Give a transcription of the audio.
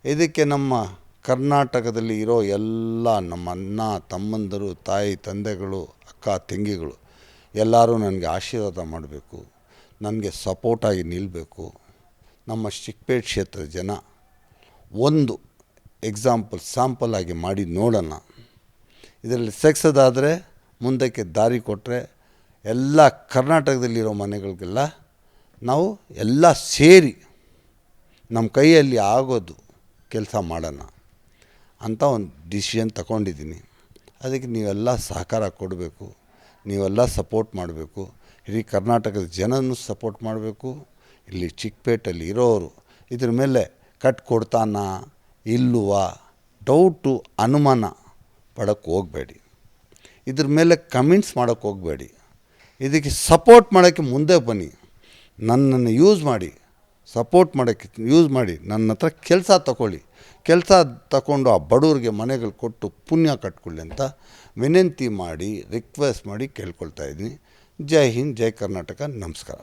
ಇದಕ್ಕೆ ನಮ್ಮ ಕರ್ನಾಟಕದಲ್ಲಿ ಇರೋ ಎಲ್ಲ ನಮ್ಮ ಅಣ್ಣ ತಮ್ಮಂದಿರು, ತಾಯಿ ತಂದೆಗಳು, ಅಕ್ಕ ತಂಗಿಗಳು ಎಲ್ಲರೂ ನನಗೆ ಆಶೀರ್ವಾದ ಮಾಡಬೇಕು, ನನಗೆ ಸಪೋರ್ಟಾಗಿ ನಿಲ್ಲಬೇಕು. ನಮ್ಮ ಚಿಕ್ಕಪೇಟೆ ಕ್ಷೇತ್ರದ ಜನ ಒಂದು ಸ್ಯಾಂಪಲ್ ಆಗಿ ಮಾಡಿ ನೋಡೋಣ. ಇದರಲ್ಲಿ ಸಕ್ಸಸ್ ಆದರೆ ಮುಂದಕ್ಕೆ ದಾರಿ ಕೊಟ್ಟರೆ ಎಲ್ಲ ಕರ್ನಾಟಕದಲ್ಲಿರೋ ಮನೆಗಳಿಗೆಲ್ಲ ನಾವು ಎಲ್ಲ ಸೇರಿ ನಮ್ಮ ಕೈಯಲ್ಲಿ ಆಗೋದು ಕೆಲಸ ಮಾಡೋಣ ಅಂತ ಒಂದು ಡಿಸಿಷನ್ ತಗೊಂಡಿದ್ದೀನಿ. ಅದಕ್ಕೆ ನೀವೆಲ್ಲ ಸಹಕಾರ ಕೊಡಬೇಕು, ನೀವೆಲ್ಲ ಸಪೋರ್ಟ್ ಮಾಡಬೇಕು. ಇಡೀ ಕರ್ನಾಟಕದ ಜನನೂ ಸಪೋರ್ಟ್ ಮಾಡಬೇಕು. ಇಲ್ಲಿ ಚಿಕ್ಕಪೇಟೆಯಲ್ಲಿ ಇರೋರು ಇದ್ರ ಮೇಲೆ ಕೊಡ್ತಾನ ಇಲ್ಲವ ಡೌಟು ಅನುಮಾನ ಪಡೋಕ್ಕೆ ಹೋಗಬೇಡಿ. ಇದ್ರ ಮೇಲೆ ಕಮೆಂಟ್ಸ್ ಮಾಡೋಕ್ಕೆ ಹೋಗಬೇಡಿ. ಇದಕ್ಕೆ ಸಪೋರ್ಟ್ ಮಾಡೋಕ್ಕೆ ಮುಂದೆ ಬನ್ನಿ. ನನ್ನನ್ನು ಯೂಸ್ ಮಾಡಿ, ಸಪೋರ್ಟ್ ಮಾಡೋಕ್ಕೆ ಯೂಸ್ ಮಾಡಿ. ನನ್ನ ಹತ್ರ ಕೆಲಸ ತಗೊಂಡು ಆ ಬಡವ್ರಿಗೆ ಮನೆಗಳು ಕೊಟ್ಟು ಪುಣ್ಯ ಕಟ್ಕೊಳ್ಳಿ ಅಂತ ವಿನಂತಿ ಮಾಡಿ, ರಿಕ್ವೆಸ್ಟ್ ಮಾಡಿ ಕೇಳ್ಕೊಳ್ತಾ ಇದ್ದೀನಿ. ಜೈ ಹಿಂದ್, ಜೈ ಕರ್ನಾಟಕ, ನಮಸ್ಕಾರ.